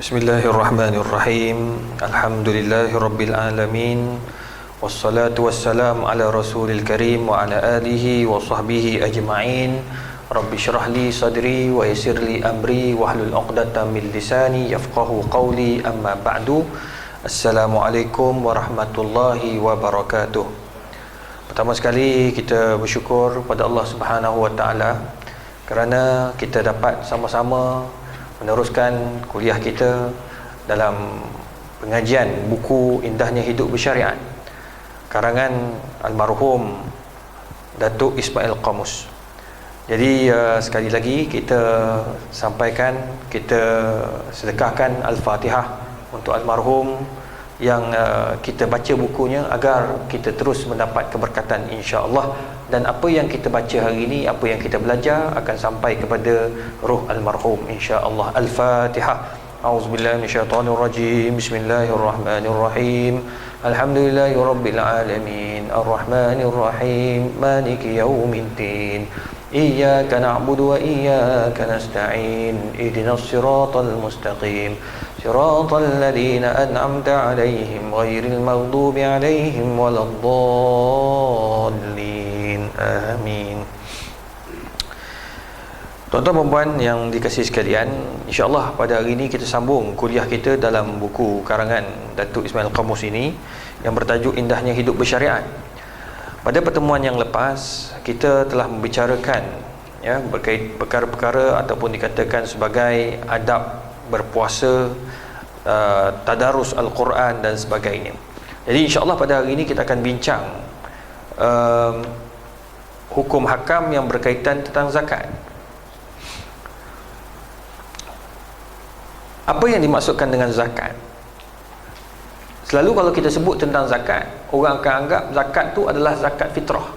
Bismillahirrahmanirrahim. Alhamdulillahirabbil alamin. Wassalatu wassalamu ala rasulil karim wa ala alihi wa sahbihi ajma'in. Rabbi syrah li sadri wa yassir li amri wahlul 'uqdatam min lisani yafqahu qawli, amma ba'du. Assalamualaikum warahmatullahi wabarakatuh. Pertama sekali kita bersyukur pada Allah Subhanahu wa taala kerana kita dapat sama-sama meneruskan kuliah kita dalam pengajian buku Indahnya Hidup Bersyariat karangan almarhum Datuk Ismail Qamus. Jadi sekali lagi kita sampaikan, kita sedekahkan Al-Fatihah untuk almarhum yang kita baca bukunya agar kita terus mendapat keberkatan insya-Allah, dan apa yang kita baca hari ini, apa yang kita belajar akan sampai kepada ruh almarhum insya-Allah. Al-Fatihah. A'udzubillahi minasyaitonirrajim. Bismillahirrahmanirrahim. Alhamdulillahirabbil alamin. Arrahmanirrahim. Maliki yaumiddin. Iyyaka na'budu wa iyyaka nasta'in. Ihdinas siratal mustaqim. Siratal ladzina an'amta 'alaihim ghairil maghdubi 'alaihim waladdallin. Amin. Tuan-tuan dan puan yang dikasihi sekalian, insya-Allah pada hari ini kita sambung kuliah kita dalam buku karangan Datuk Ismail Qamus ini yang bertajuk Indahnya Hidup Bersyariat. Pada pertemuan yang lepas kita telah membicarakan berkait perkara-perkara ataupun dikatakan sebagai adab berpuasa, tadarus Al-Quran dan sebagainya. Jadi insya-Allah pada hari ini kita akan bincang hukum hakam yang berkaitan tentang zakat. Apa yang dimaksudkan dengan zakat? Selalu kalau kita sebut tentang zakat, orang akan anggap zakat tu adalah zakat fitrah.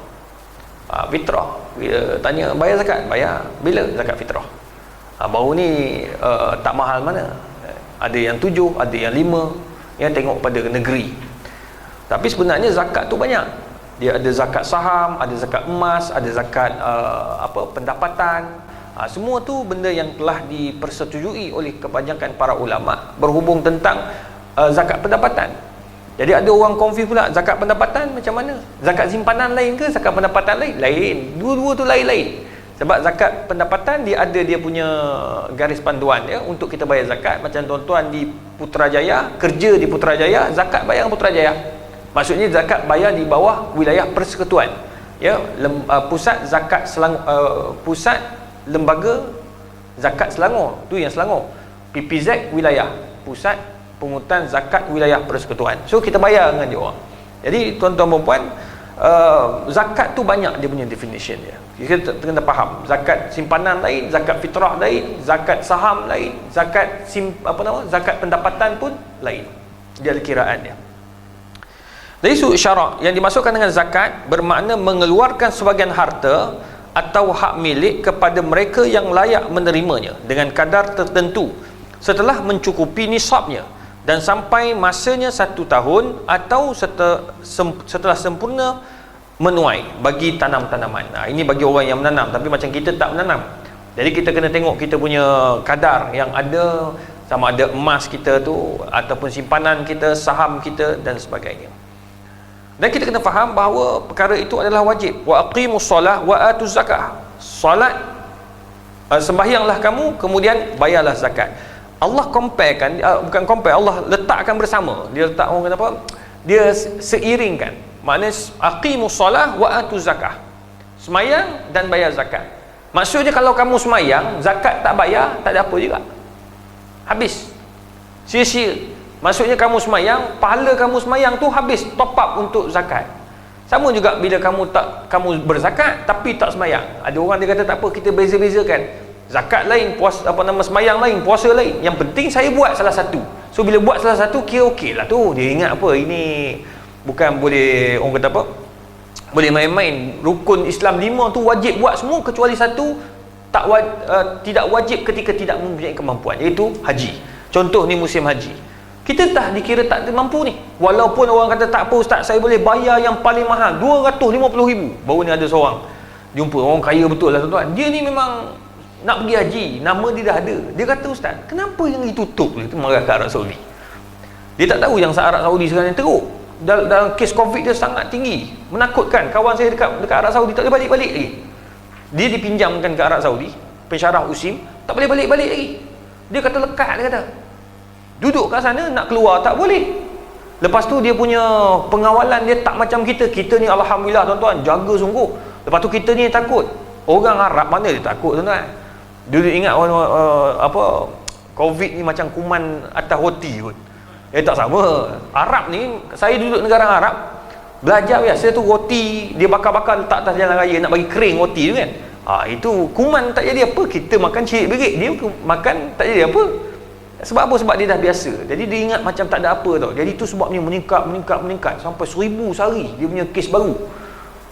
Fitrah, bila tanya bayar zakat, bayar bila zakat fitrah? Baru ni tak mahal mana. Ada yang 7, ada yang 5, yang tengok pada negeri. Tapi sebenarnya zakat tu banyak. Dia ada zakat saham, ada zakat emas, ada zakat pendapatan. Semua tu benda yang telah dipersetujui oleh kebanyakan para ulama berhubung tentang zakat pendapatan. Jadi ada orang confuse pula, zakat pendapatan macam mana? Zakat simpanan lain ke zakat pendapatan lain? Lain. Dua-dua tu lain-lain. Sebab zakat pendapatan dia ada dia punya garis panduan untuk kita bayar zakat. Macam tuan-tuan di Putrajaya, kerja di Putrajaya, zakat bayar Putrajaya. Maksudnya zakat bayar di bawah wilayah persekutuan. Pusat zakat pusat lembaga zakat Selangor, tu yang Selangor. PPZ wilayah, pusat pungutan zakat wilayah persekutuan. So kita bayar dengan dia orang. Jadi tuan-tuan dan puan, zakat tu banyak dia punya definition dia. Kita kena faham. Zakat simpanan lain, zakat fitrah lain, zakat saham lain, zakat zakat pendapatan pun lain. Dia ada kiraan dia. Dari sudut syarak, yang dimasukkan dengan zakat bermakna mengeluarkan sebahagian harta atau hak milik kepada mereka yang layak menerimanya dengan kadar tertentu setelah mencukupi nisabnya dan sampai masanya 1 tahun atau setelah sempurna menuai bagi tanam-tanaman. Ini bagi orang yang menanam, tapi macam kita tak menanam. Jadi kita kena tengok kita punya kadar yang ada, sama ada emas kita tu ataupun simpanan kita, saham kita dan sebagainya. Dan kita kena faham bahawa perkara itu adalah wajib. Wa aqimus solah wa atuz zakah. Solat, sembahyanglah kamu, kemudian bayarlah zakat. Allah comparekan, bukan compare, Allah letakkan bersama. Dia letak, orang kata apa? Dia seiringkan. Maknanya aqimus solah wa atuz zakah. Semayang dan bayar zakat. Maksudnya kalau kamu semayang, zakat tak bayar, tak ada apa juga. Habis. Sia-sia. Maksudnya kamu semayang, pahala kamu semayang tu habis, top up untuk zakat. Sama juga bila kamu berzakat tapi tak semayang. Ada orang dia kata tak apa, kita beza-bezakan. Zakat lain, semayang lain, puasa lain. Yang penting saya buat salah satu. So bila buat salah satu, kira okey lah tu. Dia ingat apa, ini bukan boleh, orang kata apa, boleh main-main. Rukun Islam 5 tu wajib buat semua, kecuali satu tidak wajib ketika tidak mempunyai kemampuan, iaitu haji. Contoh ni musim haji, kita dah dikira tak mampu ni. Walaupun orang kata tak apa ustaz, saya boleh bayar yang paling mahal 250,000. Baru ni ada seorang jumpa, orang kaya betul lah tuan-tuan. Dia ni memang nak pergi haji, nama dia dah ada. Dia kata, ustaz, kenapa yang ditutup itu marah ke Arab Saudi? Dia tak tahu yang Arab Saudi sekarang yang teruk. Dalam kes COVID dia sangat tinggi, menakutkan. Kawan saya dekat Arab Saudi tak boleh balik-balik lagi. Dia dipinjamkan ke Arab Saudi, pensyarah USIM, tak boleh balik-balik lagi. Dia kata lekat, dia kata duduk kat sana, nak keluar tak boleh. Lepas tu dia punya pengawalan dia tak macam kita. Kita ni alhamdulillah tuan-tuan, jaga sungguh. Lepas tu kita ni takut. Orang Arab mana dia takut, tuan-tuan. Dulu ingat apa, COVID ni macam kuman atas roti pun. Tak sama. Arab ni, saya duduk negara Arab, belajar biasa tu roti dia bakar-bakar letak atas jalan raya, nak bagi kering roti tu kan. Itu kuman tak jadi apa. Kita makan cirit berit, dia makan tak jadi apa. Sebab apa? Sebab dia dah biasa. Jadi dia ingat macam tak ada apa tau. Jadi tu sebabnya meningkat sampai 1000 sehari dia punya kes baru.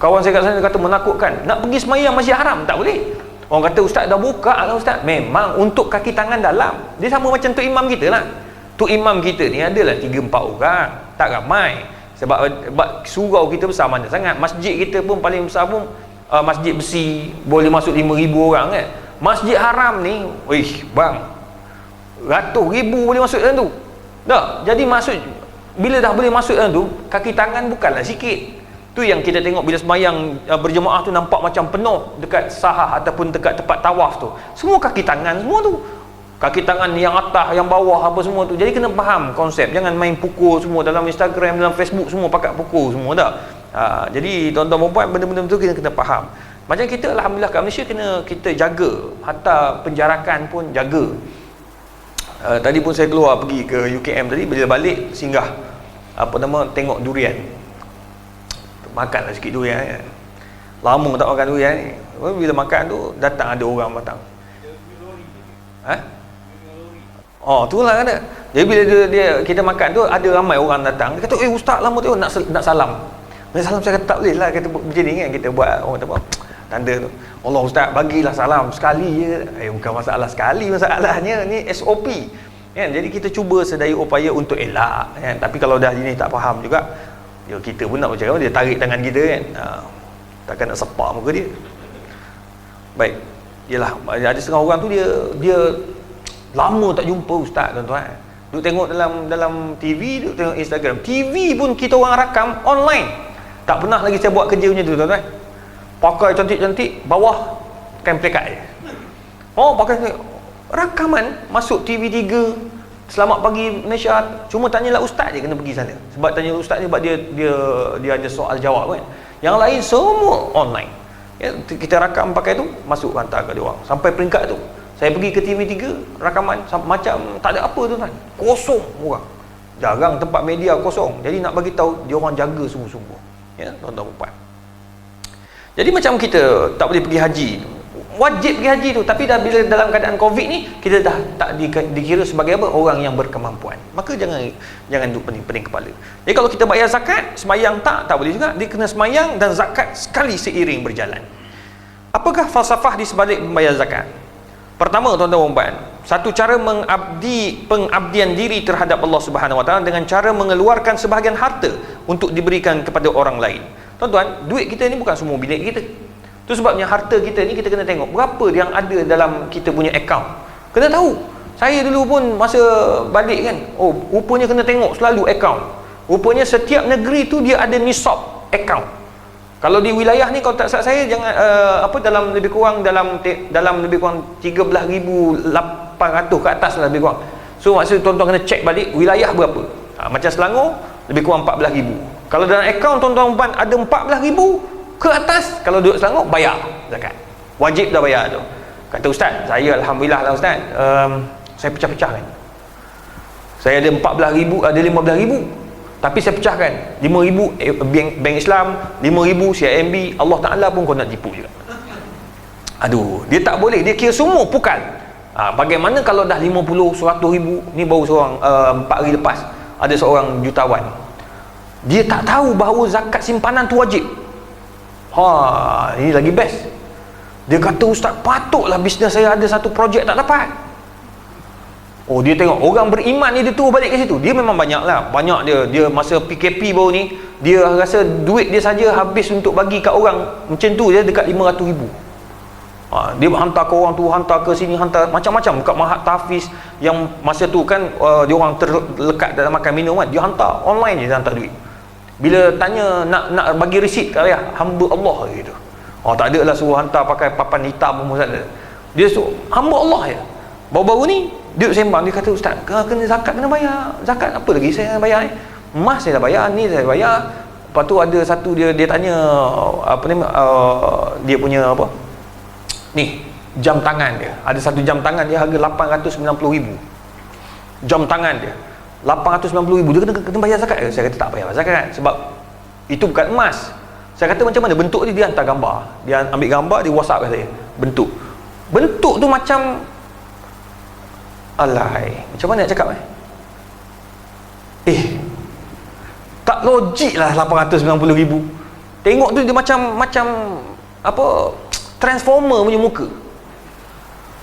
Kawan saya kat sana kata menakutkan. Nak pergi semayang Masjid Haram tak boleh. Orang kata, ustaz dah buka lah ustaz. Memang untuk kaki tangan dalam. Dia sama macam Tok Imam kita lah. Tok Imam kita ni adalah 3-4 orang, tak ramai. Sebab surau kita besar mana sangat. Masjid kita pun paling besar pun masjid besi, boleh masuk 5,000 orang kan. Masjid Haram ni, bang, ratus ribu boleh masuk dalam tu. Tak, jadi masuk, bila dah boleh masuk dalam tu, kaki tangan bukanlah sikit. Tu yang kita tengok bila sembahyang berjemaah tu, nampak macam penuh dekat sahah ataupun dekat tempat tawaf tu. Semua kaki tangan semua tu. Kaki tangan yang atas, yang bawah, apa semua tu. Jadi kena faham konsep. Jangan main pukul semua dalam Instagram, dalam Facebook semua pakat pukul semua, tak. Jadi tuan-tuan perempuan, benda-benda tu kita kena faham. Macam kita alhamdulillah kat Malaysia kita jaga, hatta penjarakan pun jaga. Tadi pun saya keluar pergi ke UKM tadi, bila balik singgah tengok durian. Makanlah sikit durian kan. Lama tak makan durian ni. Bila makan tu datang ada orang datang. Itulah kan. Jadi bila kita makan tu ada ramai orang datang. Dia kata, ustaz lama tu nak salam. Bila salam saya kata tak boleh lah, kata macam ni kan kita buat orang kata apa? Tanda tu. Allah ustaz bagilah salam sekali je. Bukan masalah sekali, masalahnya ni SOP. Kan? Jadi kita cuba sedaya upaya untuk elak kan. Tapi kalau dah ini tak faham juga, kita pun nak bercakap, dia tarik tangan kita kan. Takkan nak sepak muka dia. Baik. Yalah, ada setengah orang tu dia lama tak jumpa ustaz, tuan-tuan. Duk tengok dalam TV, duk tengok Instagram. TV pun kita orang rakam online. Tak pernah lagi saya buat kerja macam tu, tuan-tuan. Pakai cantik-cantik, bawah kain plekat je. Pakai rakaman masuk TV3, Selamat Pagi Malaysia. Cuma tanyalah ustaz je kena pergi sana. Sebab tanya ustaz ni sebab dia ada soal jawab kan. Yang lain semua online. Ya, kita rakam pakai tu, masuk hantar ke dia orang. Sampai peringkat tu. Saya pergi ke TV3, rakaman macam tak ada apa tu kan. Kosong orang. Jarang tempat media kosong. Jadi nak bagi tahu dia orang jaga sungguh-sungguh. Ya, tuan-tuan puan. Jadi macam kita tak boleh pergi haji. Wajib pergi haji tu, tapi dah bila dalam keadaan COVID ni kita dah tak dikira sebagai apa? Orang yang berkemampuan. Maka jangan duk pening-pening kepala. Jadi kalau kita bayar zakat, semayang tak boleh juga. Dia kena semayang dan zakat sekali seiring berjalan. Apakah falsafah di sebalik membayar zakat? Pertama, tuan-tuan dan puan, satu cara pengabdian diri terhadap Allah Subhanahu Wa Taala dengan cara mengeluarkan sebahagian harta untuk diberikan kepada orang lain. Tuan-tuan, duit kita ni bukan semua bilik kita. Tu sebabnya harta kita ni kita kena tengok berapa yang ada dalam kita punya akaun. Kena tahu. Saya dulu pun masa balik kan, rupanya kena tengok selalu akaun. Rupanya setiap negeri tu dia ada nisab akaun. Kalau di wilayah ni, kalau tak salah saya, jangan dalam lebih kurang 13,800 ke atas lah lebih kurang. So maksud tuan-tuan kena cek balik wilayah berapa. Macam Selangor lebih kurang 14,000. Kalau dalam akaun tuan-tuan ada 14,000 ke atas, kalau duduk Selangor bayar zakat. Wajib dah bayar tu. Kata ustaz, saya alhamdulillah lah ustaz, saya pecah-pecahkan. Saya ada 14,000, ada 15,000. Tapi saya pecahkan 5,000 bank Islam, 5,000 CIMB. Allah Ta'ala pun kau nak tipu juga. Aduh, dia tak boleh, dia kira semua pukal. Bagaimana kalau dah 50, 100,000? Ni baru seorang 4 hari lepas ada seorang jutawan, dia tak tahu bahawa zakat simpanan tu wajib. Ini lagi best. Dia kata, ustaz, patutlah bisnes saya ada satu projek tak dapat. Dia tengok orang beriman ni, dia turun balik ke situ. Dia memang banyak dia masa PKP baru ni, dia rasa duit dia saja habis untuk bagi kat orang macam tu je dekat 500,000. Dia hantar ke orang tu, hantar ke sini, hantar macam-macam, buka mahat tahfiz yang masa tu kan dia orang terlekat dalam makan minum kan, dia hantar online je, dia hantar duit. Bila tanya nak bagi resit kat ayah, hamba Allah gitu. Tak ada lah suruh hantar pakai papan hitam pun tak ada. Dia suruh hamba Allah je. Baru-baru ni dia sembang, dia kata, ustaz, kena zakat, kena bayar. Zakat apa lagi saya bayar ni? Emas saya dah bayar, ni saya bayar. Lepas tu ada satu dia tanya apa ni, dia punya apa? Ni, jam tangan dia. Ada satu jam tangan dia harga 890,000. Jam tangan dia 890,000. Dia kena bayar zakat ke? Saya kata tak payah zakat sebab itu bukan emas. Saya kata macam mana bentuk dia hantar gambar. Dia ambil gambar, dia WhatsApp kat saya. Bentuk tu macam alai. Macam mana nak cakap tak logik lah 890,000. Tengok tu dia macam apa, transformer punya muka.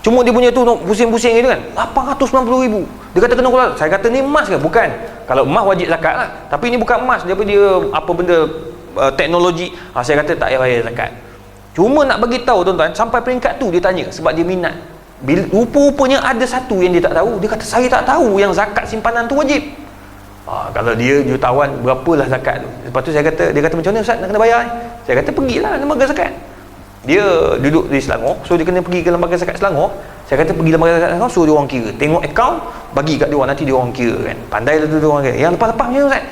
Cuma dia punya tu pusing-pusing gitu kan. 890,000. Dia kata kena keluar. Saya kata ni emas ke? Bukan. Kalau emas wajib zakat lah. Tapi ni bukan emas. Dia apa benda teknologi. Saya kata tak payah bayar zakat. Cuma nak bagi tahu tuan-tuan, sampai peringkat tu dia tanya sebab dia minat. Rupa-rupanya ada satu yang dia tak tahu. Dia kata saya tak tahu yang zakat simpanan tu wajib. Kalau dia jutawan, berapalah zakat tu. Lepas tu dia kata macam mana ustaz nak kena bayar? Saya kata pergilah lembaga zakat. Dia duduk di Selangor, so dia kena pergi ke lembaga zakat Selangor. Saya kata pergi lembaga zakat Selangor, suruh dia orang kira, tengok akaun, bagi kat dia orang, nanti dia orang kira kan. Pandai lah tu dia orang kira. Yang lepas-lepas macam ustaz,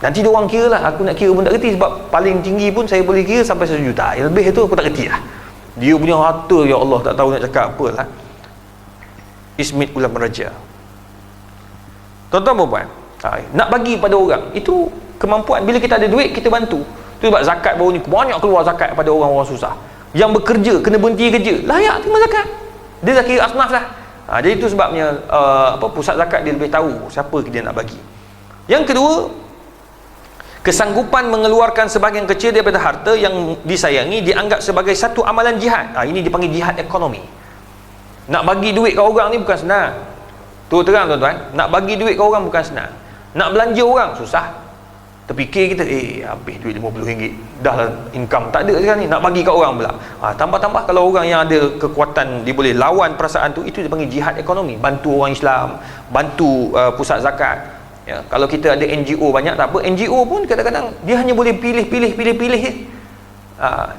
nanti dia orang kira lah. Aku nak kira pun tak kerti sebab paling tinggi pun saya boleh kira sampai 1 juta. Yang lebih tu aku tak kerti lah. Dia punya harta, ya Allah, tak tahu nak cakap apa lah. Ismit ulam raja. Tuan-tuan perempuan, nak bagi pada orang itu kemampuan. Bila kita ada duit, kita bantu. Tu sebab zakat baru ni banyak keluar zakat pada orang-orang susah. Yang bekerja kena berhenti kerja, layak terima zakat. Dia dah kira asnaf lah. Jadi itu sebabnya pusat zakat dia lebih tahu siapa dia nak bagi. Yang kedua, kesanggupan mengeluarkan sebahagian kecil daripada harta yang disayangi dianggap sebagai satu amalan jihad. Ini dipanggil jihad ekonomi. Nak bagi duit kat orang ni bukan senang. Tu terang tuan-tuan, nak bagi duit kat orang bukan senang. Nak belanja orang susah. Terfikir kita habis duit RM50, dah lah income tak ada sekarang ni, nak bagi kat orang pula. Tambah-tambah kalau orang yang ada kekuatan, dia boleh lawan perasaan tu, itu dipanggil jihad ekonomi. Bantu orang Islam, bantu pusat zakat ya. Kalau kita ada NGO banyak tak apa, NGO pun kadang-kadang dia hanya boleh pilih je.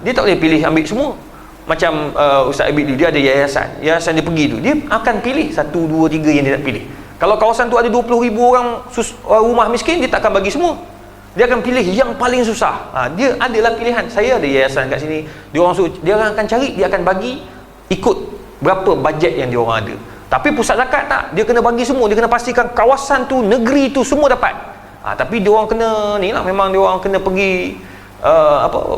Dia tak boleh pilih ambil semua. Macam Ustaz Abid dia ada yayasan dia pergi tu, dia akan pilih 1, 2, 3 yang dia nak pilih. Kalau kawasan tu ada 20,000 orang rumah miskin, dia tak akan bagi semua. Dia akan pilih yang paling susah. Dia adalah pilihan. Saya ada yayasan kat sini, dia orang akan cari, dia akan bagi ikut berapa bajet yang dia orang ada. Tapi pusat zakat tak, dia kena bagi semua. Dia kena pastikan kawasan tu, negeri tu semua dapat. Tapi dia orang kena ni lah, memang dia orang kena pergi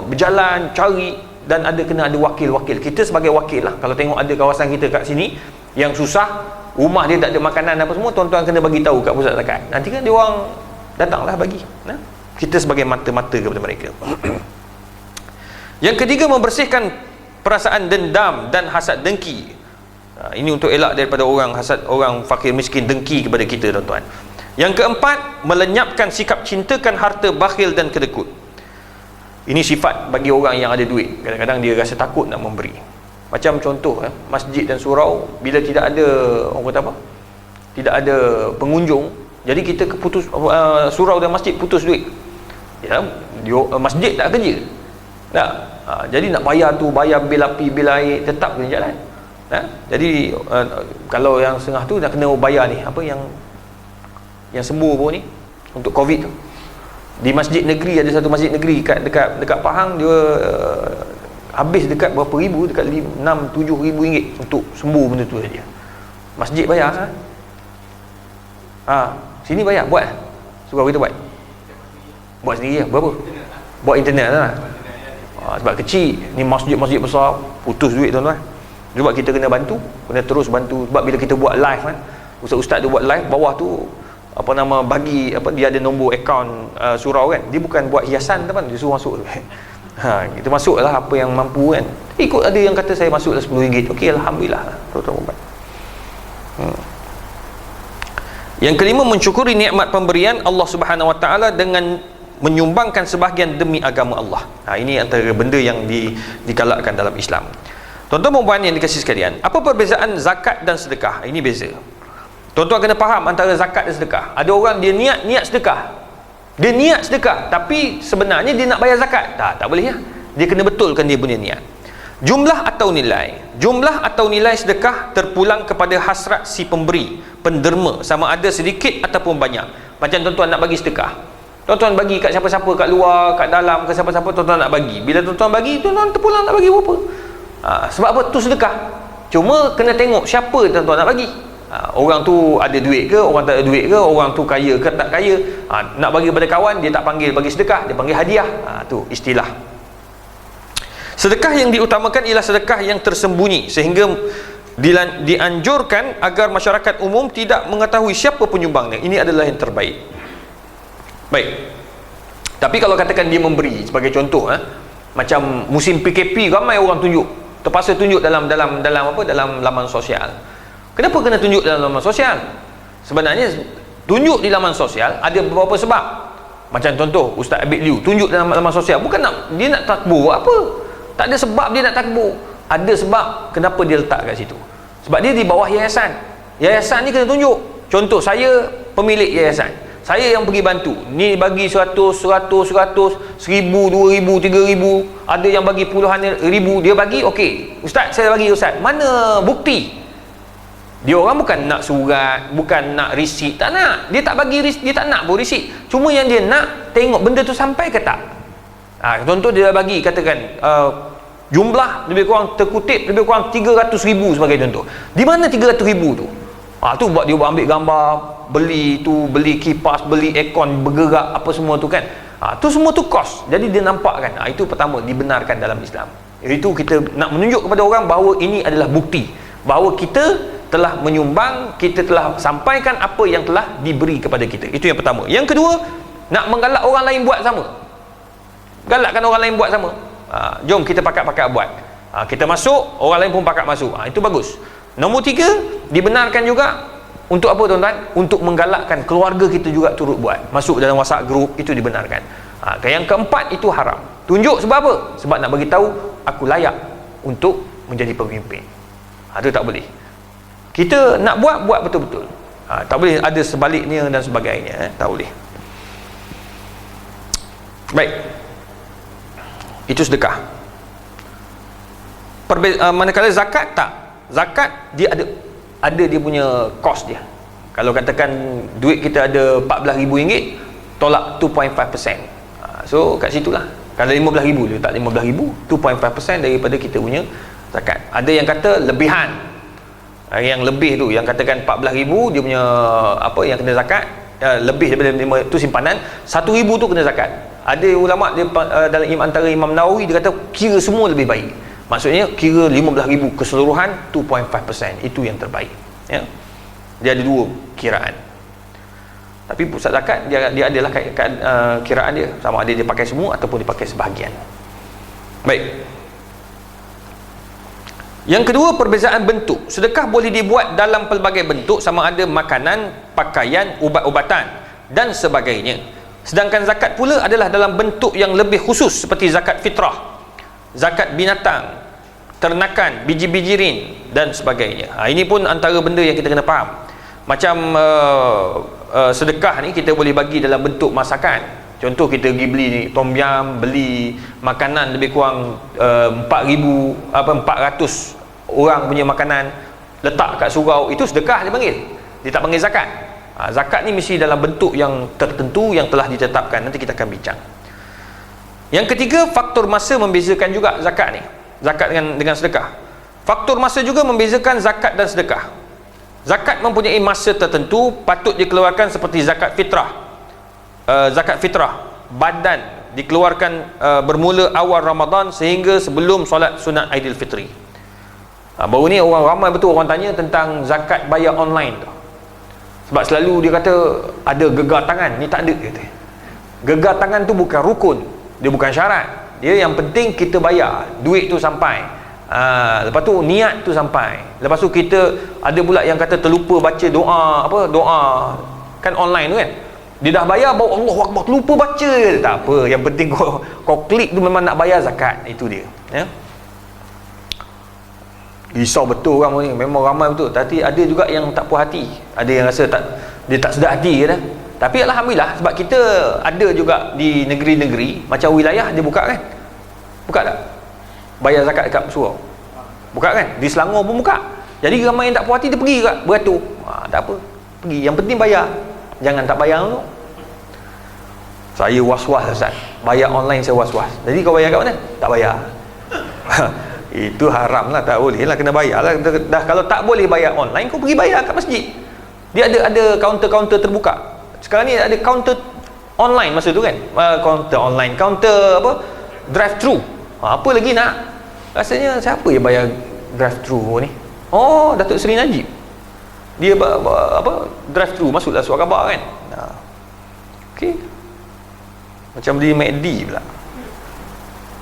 berjalan cari, dan kena ada wakil-wakil. Kita sebagai wakil lah, kalau tengok ada kawasan kita kat sini yang susah, rumah dia tak ada makanan apa semua, tuan-tuan kena bagi tahu kat pusat zakat. Nanti kan dia orang datanglah bagi. Kita sebagai mata-mata kepada mereka. Yang ketiga, membersihkan perasaan dendam dan hasad dengki. Ini untuk elak daripada orang hasad, orang fakir miskin dengki kepada kita tuan-tuan. Yang keempat, melenyapkan sikap cintakan harta, bakhil dan kedekut. Ini sifat bagi orang yang ada duit. Kadang-kadang dia rasa takut nak memberi. Macam contoh masjid dan surau, bila tidak ada orang kata apa? Tidak ada pengunjung, jadi kita putus surau dan masjid putus duit. Masjid tak kerja. Jadi nak bayar bil api, bil air, tetap kena jalan. Jadi kalau yang setengah tu nak kena bayar ni, apa yang sembuh pun ni untuk Covid tu. Di masjid negeri, ada satu masjid negeri dekat Pahang, dia habis dekat berapa ribu, dekat 6-7 ribu ringgit untuk sembuh benda tu saja. Masjid bayar sini bayar, buat surau kita buat sendiri lah. Berapa? Buat internet lah. Sebab kecil ni, masjid-masjid besar putus duit tuan-tuan. Sebab kita kena bantu, kena terus bantu. Sebab bila kita buat live kan, ustaz-ustaz dia buat live, bawah tu bagi dia ada nombor akaun surau kan, dia bukan buat hiasan teman, dia suruh masuk tu. Kita masuk lah apa yang mampu kan. Ikut ada yang kata saya masuk lah RM10, okey, alhamdulillah tuan-tuan. Yang kelima, mensyukuri nikmat pemberian Allah Subhanahu Wa Taala dengan menyumbangkan sebahagian demi agama Allah. Ini antara benda yang digalakkan dalam Islam. Tuan-tuan dan puan yang dikasihi sekalian, apa perbezaan zakat dan sedekah? Ini beza. Tuan-tuan kena faham antara zakat dan sedekah. Ada orang dia niat sedekah. Dia niat sedekah, tapi sebenarnya dia nak bayar zakat. Tak boleh ya. Dia kena betulkan dia punya niat. Jumlah atau nilai sedekah terpulang kepada hasrat si pemberi, penderma, sama ada sedikit ataupun banyak. Macam tuan-tuan nak bagi sedekah, tuan-tuan bagi kat siapa-siapa, kat luar, kat dalam, ke siapa-siapa tuan-tuan nak bagi. Bila tuan-tuan bagi, tuan-tuan terpulang nak bagi berapa. Sebab apa? Tu sedekah. Cuma kena tengok siapa tuan-tuan nak bagi. Orang tu ada duit ke, orang tak ada duit ke, orang tu kaya ke tak kaya. Nak bagi kepada kawan, dia tak panggil bagi sedekah, dia panggil hadiah. Tu istilah. Sedekah yang diutamakan ialah sedekah yang tersembunyi, sehingga dianjurkan agar masyarakat umum tidak mengetahui siapa penyumbangnya. Ini adalah yang terbaik. Baik. Tapi kalau katakan dia memberi, sebagai contoh, macam musim PKP, ramai orang terpaksa tunjuk dalam laman sosial. Kenapa kena tunjuk dalam laman sosial? Sebenarnya tunjuk di laman sosial ada beberapa sebab. Macam contoh Ustaz Abid Liu tunjuk dalam laman sosial, bukan dia nak takbur apa. Tak ada sebab dia nak takbur. Ada sebab kenapa dia letak kat situ. Sebab dia di bawah yayasan. Yayasan ni kena tunjuk. Contoh, saya pemilik yayasan, saya yang pergi bantu. Ni bagi 100, 100, 100, 1000, 2000, 3000. Ada yang bagi puluhan ribu. Dia bagi, okey, Ustaz saya bagi Ustaz. Mana bukti? Dia orang bukan nak surat, bukan nak risit, tak nak. Dia tak bagi, dia tak nak pun risit. Cuma yang dia nak tengok benda tu sampai ke tak. Contoh dia bagi, katakan jumlah lebih kurang terkutip lebih kurang 300,000 sebagai contoh. Di mana 300,000 tu? Tu buat dia ambil gambar, beli kipas, beli aircon bergerak apa semua tu kan. Tu semua tu kos. Jadi dia nampak kan. Itu pertama, dibenarkan dalam Islam. Itu kita nak menunjuk kepada orang bahawa ini adalah bukti bahawa kita telah menyumbang, kita telah sampaikan apa yang telah diberi kepada kita. Itu yang pertama. Yang kedua, nak menggalak orang lain buat sama. Galakkan orang lain buat sama. Jom kita pakat-pakat buat. Kita masuk, orang lain pun pakat masuk. Itu bagus. Nombor 3, dibenarkan juga untuk apa tuan-tuan? Untuk menggalakkan keluarga kita juga turut buat. Masuk dalam WhatsApp group, itu dibenarkan. Yang keempat, itu haram. Tunjuk sebab apa? Sebab nak bagi tahu aku layak untuk menjadi pemimpin. Itu tak boleh. Kita nak buat betul-betul. Tak boleh ada sebaliknya dan sebagainya. Tak boleh. Baik. Itu sedekah. Manakala zakat tak. Zakat dia ada dia punya kos dia. Kalau katakan duit kita ada RM14,000, tolak 2.5%. So kat situlah. Kalau RM15,000 dia tak RM15,000, 2.5% daripada kita punya zakat. Ada yang kata lebihan. Yang lebih tu, yang katakan RM14,000 dia punya apa yang kena zakat, lebih daripada 5 tu simpanan, RM1,000 tu kena zakat. Ada ulama dia dalam antara Imam Nawawi dia kata kira semua lebih baik. Maksudnya kira 15,000 keseluruhan 2.5%, itu yang terbaik. Ya. Dia ada dua kiraan. Tapi pusat zakat dia adalah kiraan dia, sama ada dia pakai semua ataupun dia pakai sebahagian. Baik. Yang kedua, perbezaan bentuk. Sedekah boleh dibuat dalam pelbagai bentuk, sama ada makanan, pakaian, ubat-ubatan dan sebagainya. Sedangkan zakat pula adalah dalam bentuk yang lebih khusus, seperti zakat fitrah, zakat binatang, ternakan, biji-bijirin dan sebagainya. Ini pun antara benda yang kita kena faham. Macam sedekah ni kita boleh bagi dalam bentuk masakan. Contoh kita pergi beli tom yum, beli makanan lebih kurang 400 orang punya makanan, letak kat surau, itu sedekah dia panggil. Dia tak panggil zakat. Zakat ni mesti dalam bentuk yang tertentu yang telah ditetapkan. Nanti kita akan bincang. Yang ketiga, faktor masa membezakan juga zakat ni. Zakat dengan sedekah. Faktor masa juga membezakan zakat dan sedekah. Zakat mempunyai masa tertentu, patut dikeluarkan seperti zakat fitrah. Zakat fitrah badan dikeluarkan bermula awal Ramadan sehingga sebelum solat sunat Aidilfitri. Baru ni orang ramai betul orang tanya tentang zakat bayar online tu. Sebab selalu dia kata ada gegar tangan. Ni tak ada, kata. Gegar tangan tu bukan rukun, dia bukan syarat. Dia yang penting kita bayar, duit tu sampai. Lepas tu niat tu sampai. Lepas tu kita ada pula yang kata terlupa baca doa, doa kan online tu kan. Dia dah bayar bawa Allahu Akbar, terlupa baca. Tak apa, yang penting kau klik tu memang nak bayar zakat. Itu dia, ya. risau betul orang ni, memang ramai betul. Tapi ada juga yang tak puas hati, ada yang rasa dia tak sedar hati kata. Tapi alhamdulillah, sebab kita ada juga di negeri-negeri macam wilayah dia buka kan, buka tak bayar zakat dekat surau, buka kan, di Selangor pun buka. Jadi ramai yang tak puas hati dia pergi kat beratur, tak apa, pergi, yang penting bayar, jangan tak bayar tu. Saya was-was Ustaz, bayar online saya was-was. Jadi kau bayar kat mana? Tak bayar. Itu haram lah, tak boleh lah, kena bayar lah. Dah kalau tak boleh bayar online, kau pergi bayar kat masjid. Dia ada kaunter-kaunter terbuka. Sekarang ni ada counter online masa tu kan, counter online, counter apa, drive thru. Apa lagi nak, rasanya siapa yang bayar drive thru ni? Oh, Datuk Seri Najib, dia apa, drive thru, masuklah surat khabar kan. Okey, macam di MACD pula,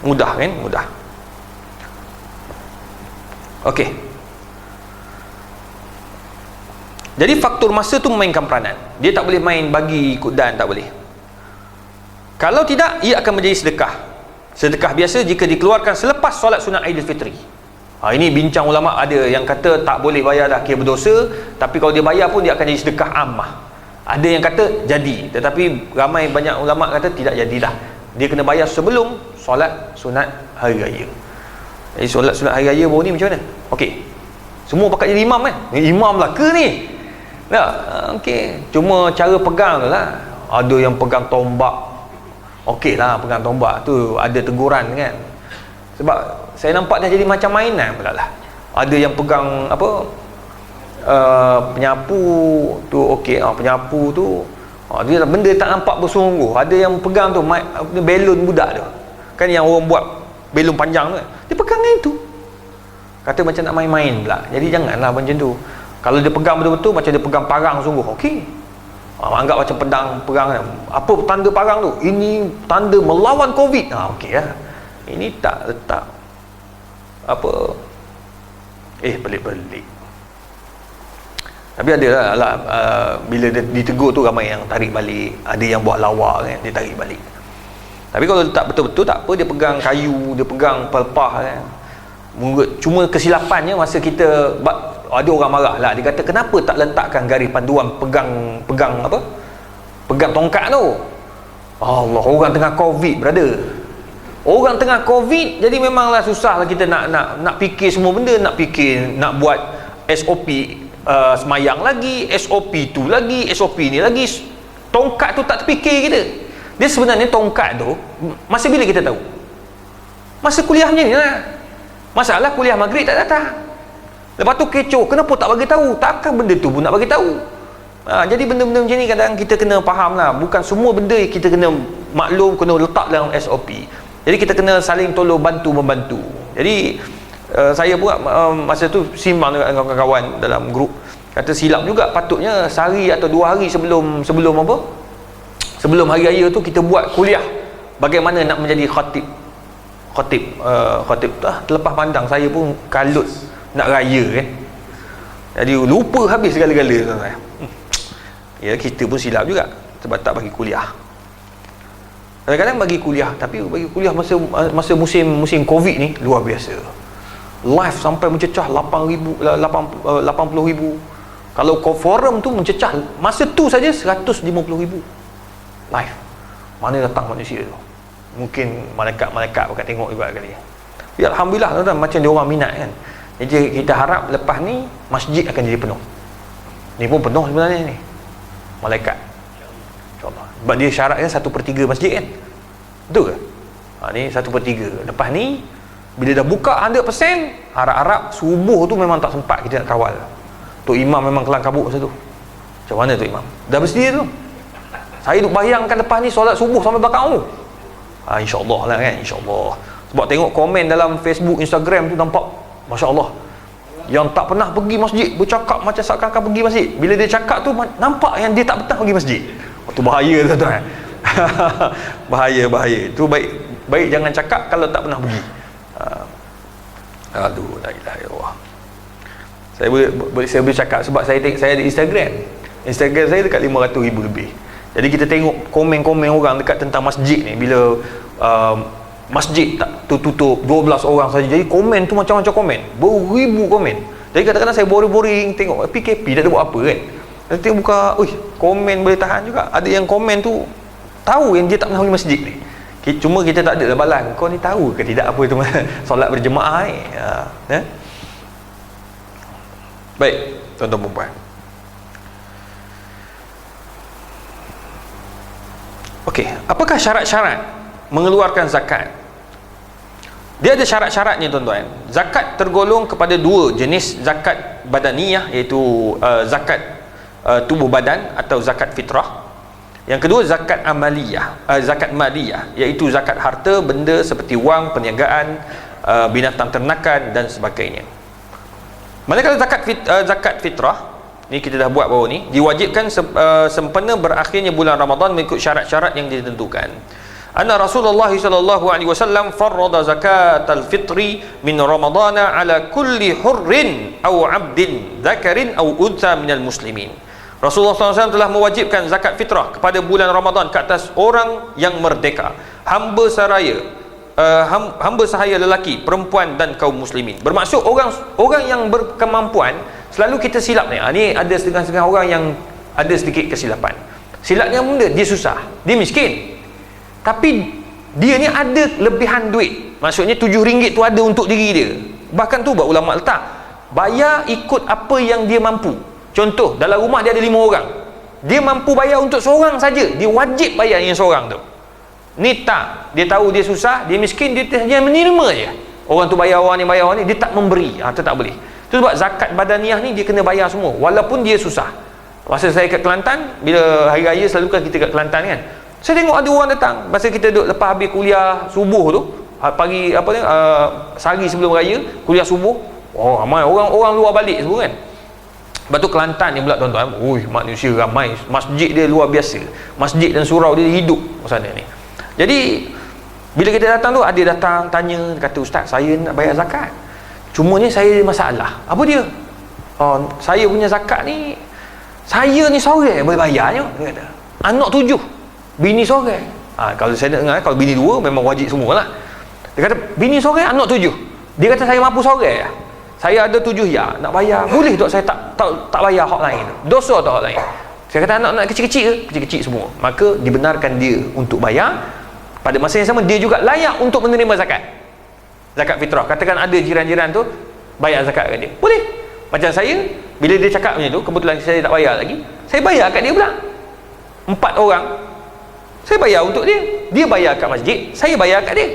mudah kan, mudah. Okey, jadi faktor masa tu memainkan peranan. Dia tak boleh main bagi ikut dan, tak boleh. Kalau tidak, ia akan menjadi sedekah. Sedekah biasa jika dikeluarkan selepas solat sunat Aidilfitri. Ini bincang ulama', ada yang kata tak boleh bayar dah, kira berdosa. Tapi kalau dia bayar pun dia akan jadi sedekah ammah. Ada yang kata jadi, tetapi ramai banyak ulama' kata tidak jadilah. Dia kena bayar sebelum solat sunat hari raya. Jadi solat sunat hari raya baru ni macam mana? Okey, semua pakat jadi imam kan? Imam lah ke ni? Tak, okey. Cuma cara pegang tu lah. Ada yang pegang tombak. Okey lah, pegang tombak tu ada teguran kan. Sebab saya nampak dah jadi macam mainan pula lah. Ada yang pegang apa, penyapu tu, okey, penyapu tu, dia benda tak nampak bersungguh. Ada yang pegang tu belon budak tu. Kan yang orang buat belon panjang tu kan. Dia pegang dengan itu. Kata macam nak main-main pula. Jadi janganlah macam tu. Kalau dia pegang betul-betul macam dia pegang parang sungguh, okey. Anggap macam pedang perang. Apa tanda parang tu? Ini tanda melawan Covid. Okey lah. Ini tak letak apa, pelik-pelik. Tapi ada lah, bila dia ditegur tu ramai yang tarik balik. Ada yang buat lawak kan, dia tarik balik. Tapi kalau tak betul-betul tak apa, dia pegang kayu, dia pegang pelepah kan. Cuma kesilapannya masa kita, ada orang marah lah, dia kata kenapa tak letakkan garis panduan pegang apa, pegang tongkat tu. Allah, orang tengah Covid, brother, orang tengah Covid, jadi memanglah susah lah kita nak fikir semua benda, nak fikir, nak buat SOP semayang lagi, SOP tu lagi, SOP ni lagi. Tongkat tu tak terfikir kita. Dia sebenarnya tongkat tu masa bila kita tahu? Masa kuliahnya ni lah. Masalah kuliah maghrib tak datang. Lepas tu kecoh, kenapa tak bagi tahu? Takkan benda tu pun nak bagi tahu. Jadi benda-benda macam ni kadang kita kena faham lah. Bukan semua benda kita kena maklum, kena letak dalam SOP. Jadi kita kena saling tolong bantu-membantu. Jadi saya pun masa tu simbang dengan kawan-kawan dalam grup, kata silap juga, patutnya sehari atau 2 hari sebelum apa, sebelum hari raya tu kita buat kuliah bagaimana nak menjadi khatib. Terlepas pandang saya pun kalut nak raya kan, jadi lupa habis segala-gala. Ya, kita pun silap juga sebab tak bagi kuliah. Kadang-kadang bagi kuliah, tapi bagi kuliah masa musim Covid ni luar biasa. Live sampai mencecah 80,000. Kalau forum tu mencecah masa tu saja 150,000 live. Mana datang manusia tu? Mungkin malaikat pakat tengok juga kali. Ya, alhamdulillah tuan-tuan, macam dia orang minat kan. Jadi kita harap lepas ni masjid akan jadi penuh. Ni pun penuh sebenarnya ni, malaikat, InsyaAllah. Sebab dia syaratnya 1/3 masjid kan. Betul ke? Ni 1/3. Lepas ni bila dah buka 100%, harap-harap subuh tu memang tak sempat kita nak kawal. Tok Imam memang kelang kabut masa tu. Macam mana Tok Imam? Dah bersedia tu. Saya duk bayangkan lepas ni solat subuh sampai belakang tu. InsyaAllah lah kan, insyaAllah. Sebab tengok komen dalam Facebook, Instagram tu nampak, Masya Allah, yang tak pernah pergi masjid bercakap macam seakan-akan pergi masjid. Bila dia cakap tu nampak yang dia tak pernah pergi masjid. Tu bahaya tuan-tuan. bahaya. Tu baik jangan cakap kalau tak pernah pergi. Aduh, la ilaha illallah. Saya boleh cakap sebab saya ada Instagram saya dekat 500,000 lebih. Jadi kita tengok komen-komen orang dekat tentang masjid ni. Bila masjid tak tutup 12 orang saja. Jadi komen tu macam-macam komen, beribu komen. Jadi kadang-kadang saya boring-boring tengok PKP tak ada buat apa kan. Nanti buka, komen boleh tahan juga. Ada yang komen tu tahu yang dia tak pernah pergi masjid ni. Cuma kita tak ada lah balang. Kau ni tahu ke tidak apa itu solat berjemaah ni? Baik, tuan-tuan dan puan. Okey, apakah syarat-syarat mengeluarkan zakat? Dia ada syarat-syaratnya tuan-tuan. Zakat tergolong kepada dua jenis zakat badaniyah, iaitu zakat tubuh badan atau zakat fitrah. Yang kedua zakat amaliyah, zakat maliyah, iaitu zakat harta benda seperti wang, perniagaan, binatang ternakan dan sebagainya. Manakala zakat fitrah ni kita dah buat baru ni, diwajibkan sempena berakhirnya bulan Ramadan mengikut syarat-syarat yang ditentukan. Anna Rasulullah sallallahu alaihi wasallam farrada zakatal fitri min Ramadana ala kulli hurrin aw 'abdin dzakarin aw untha minal muslimin. Rasulullah SAW telah mewajibkan zakat fitrah kepada bulan Ramadan ke atas orang yang merdeka, hamba sahaya lelaki, perempuan dan kaum muslimin. Bermaksud orang yang berkemampuan. Selalu kita silap ni. Ni ada setengah-setengah orang yang ada sedikit kesilapan. Silapnya benda dia susah, dia miskin. Tapi dia ni ada lebihan duit. Maksudnya RM7 tu ada untuk diri dia. Bahkan tu buat ulama letak, bayar ikut apa yang dia mampu. Contoh, dalam rumah dia ada 5 orang. Dia mampu bayar untuk seorang saja, dia wajib bayar yang seorang tu. Ni tak, dia tahu dia susah, dia miskin, dia hanya menerima je. Orang tu bayar orang ni, dia tak memberi. Itu tak boleh. Itu sebab zakat badaniyah ni dia kena bayar semua walaupun dia susah. Masa saya kat Kelantan, bila hari raya selalu kan kita kat Kelantan kan, saya tengok ada orang datang masa kita duduk lepas habis kuliah subuh tu, pagi sehari sebelum raya kuliah subuh, ramai orang luar balik semua kan. Lepas tu Kelantan ni pula tuan-tuan, manusia ramai, masjid dia luar biasa, masjid dan surau dia hidup sana ni. Jadi bila kita datang tu, ada datang tanya, kata, ustaz saya nak bayar zakat, cumanya saya masalah. Apa dia? Saya punya zakat ni, saya ni seorang boleh bayarnya. Dia kata, anak 7, bini seorang. Kalau saya dengar, kalau bini 2 memang wajib semua lah. Dia kata bini seorang, anak 7. Dia kata saya mampu seorang, saya ada 7 ya, nak bayar. Boleh tak saya tak bayar hak lain tu? Dosa tak hak lain? Saya kata anak-anak kecil-kecil ke? Kecil-kecil semua. Maka dibenarkan dia untuk bayar. Pada masa yang sama dia juga layak untuk menerima zakat. Zakat fitrah. Katakan ada jiran-jiran tu bayar zakat kat dia, boleh. Macam saya, bila dia cakap macam tu, kebetulan saya tak bayar lagi, saya bayar kat dia pula. 4 orang saya bayar untuk dia, dia bayar kat masjid, saya bayar kat dia.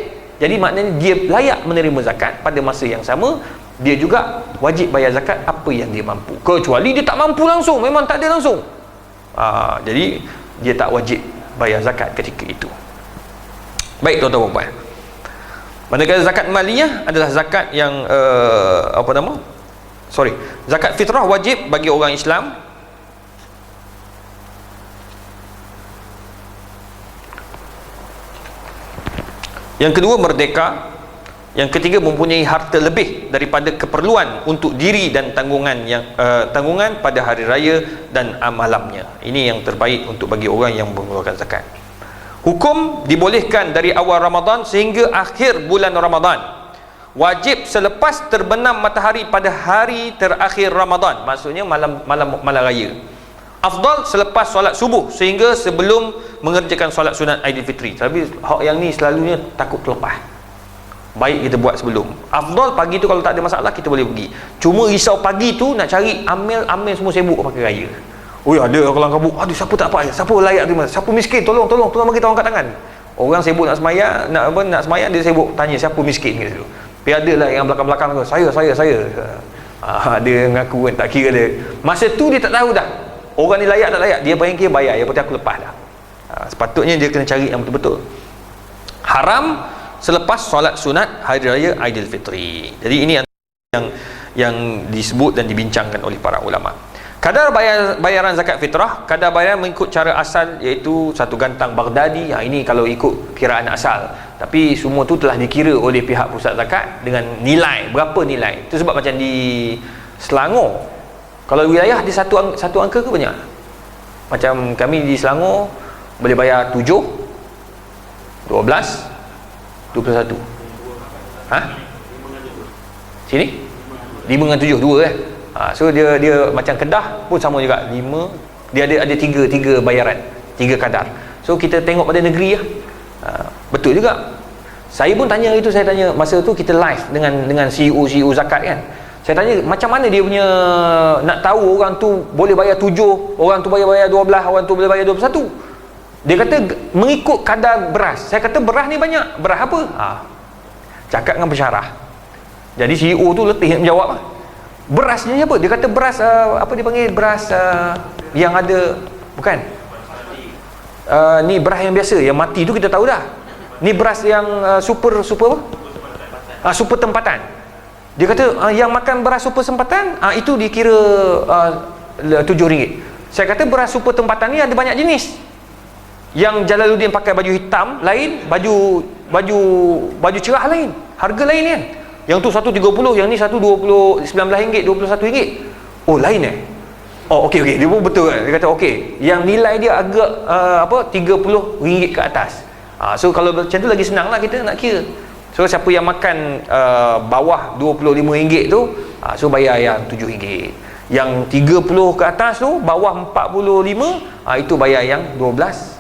Jadi maknanya dia layak menerima zakat. Pada masa yang sama dia juga wajib bayar zakat apa yang dia mampu, kecuali dia tak mampu langsung, memang tak ada langsung, jadi dia tak wajib bayar zakat ketika itu. Baik tuan-tuan dan puan, manakala zakat maliyah adalah zakat yang zakat fitrah wajib bagi orang Islam. Yang kedua merdeka. Yang ketiga mempunyai harta lebih daripada keperluan untuk diri dan tanggungan pada hari raya dan malamnya. Ini yang terbaik untuk bagi orang yang mengeluarkan zakat. Hukum dibolehkan dari awal Ramadan sehingga akhir bulan Ramadan. Wajib selepas terbenam matahari pada hari terakhir Ramadan, maksudnya malam raya. Afdal selepas solat subuh sehingga sebelum mengerjakan solat sunat Aidilfitri. Tapi hak yang ni selalunya takut terlepas. Baik kita buat sebelum. Afdal pagi tu kalau tak ada masalah kita boleh pergi. Cuma risau pagi tu nak cari amil semua sibuk pakai raya. Ada orang kabut. Aduh, siapa tak apa? Siapa layak terima? Siapa miskin? Tolong bagi tahu angkat tangan. Orang sibuk nak sembahyang, nak sembahyang, dia sibuk tanya siapa miskin kat situ. Tapi adalah yang belakang-belakang tu, saya. Ada yang mengaku kan, tak kira dia. Masa tu dia tak tahu dah. Orang ni layak tak layak, dia bayar, yang penting aku lepas dah. Sepatutnya dia kena cari yang betul-betul. Haram selepas solat sunat hari raya Aidilfitri. Jadi ini yang disebut dan dibincangkan oleh para ulama. Kadar bayaran zakat fitrah, kadar bayaran mengikut cara asal, iaitu 1 gantang Baghdadi. Ini kalau ikut kiraan asal, tapi semua tu telah dikira oleh pihak pusat zakat dengan nilai, berapa nilai. Itu sebab macam di Selangor, kalau wilayah dia satu angka ke banyak. Macam kami di Selangor boleh bayar 7, 12, 21. Ha? Sini? 5 dengan 7, 2 kan? So dia macam Kedah pun sama juga. 5, dia ada 3 bayaran, 3 kadar. So kita tengok pada negeri lah. Betul juga. Saya pun tanya itu, saya tanya masa tu kita live dengan CEO zakat kan. Saya tanya macam mana dia punya nak tahu orang tu boleh bayar 7, orang tu bayar 12, orang tu boleh bayar 21. Dia kata mengikut kadar beras. Saya kata beras ni banyak. Beras apa? Cakap dengan pensyarah. Jadi CEO tu letih nak menjawab. Berasnya apa? Dia kata beras apa dia panggil, beras yang ada, bukan? Ni beras yang biasa, yang mati tu kita tahu dah. Ni beras yang super apa? Super tempatan. Dia kata yang makan beras super tempatan itu dikira RM7. Saya kata beras super tempatan ni ada banyak jenis. Yang Jalaluddin pakai baju hitam lain, baju cerah lain, harga lain kan. Yang tu 130, yang ni 129 ringgit, 21 ringgit. Oh lain okey dia pun betul kan. Dia kata okey, yang nilai dia agak RM30 ke atas. So kalau macam tu lagi senang lah kita nak kira. So siapa yang makan bawah RM25 tu, so bayar yang RM7. Yang 30 ke atas tu, bawah 45, itu bayar yang RM12.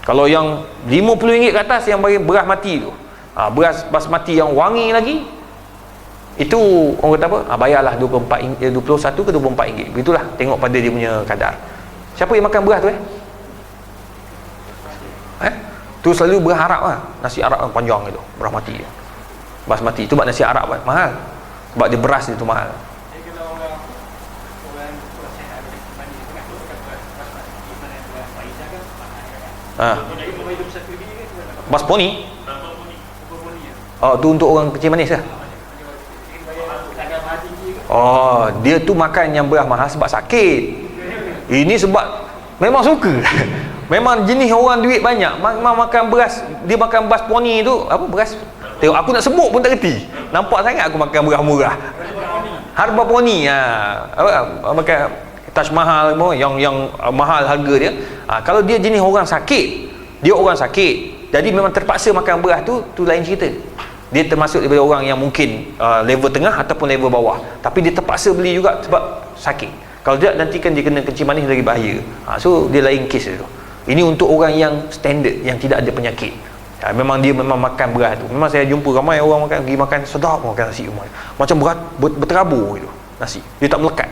Kalau yang RM50 ke atas, yang bayar beras mati tu, beras basmati yang wangi lagi, itu orang kata apa? Bayarlah 21 ke RM24. Begitulah, tengok pada dia punya kadar. Siapa yang makan beras tu tu selalu beras Arab lah. Nasi Arab yang panjang itu, beras mati dia. Basmati tu sebab nasi Arab mahal. Sebab dia beras dia tu mahal. Basponi? Tu untuk orang kecil manis lah. Dia tu makan yang beras mahal sebab sakit. Ini sebab memang suka. Memang jenis orang duit banyak memang makan beras. Dia makan basponi tu, apa beras? Tengok aku nak sebut pun tak reti. Nampak sangat aku makan beras murah. Harba poni makan Taj Mahal yang mahal harga dia. Kalau dia jenis orang sakit, jadi memang terpaksa makan beras tu lain cerita. Dia termasuk daripada orang yang mungkin level tengah ataupun level bawah, tapi dia terpaksa beli juga sebab sakit. Kalau tidak, nanti kan dia kena kencing manis lagi bahaya. So dia lain kes dia tu. Ini untuk orang yang standard, yang tidak ada penyakit. Memang dia makan beras tu. Memang saya jumpa ramai orang pergi makan sedap, makan nasi rumah. Macam beras berterabur gitu nasi. Dia tak melekat.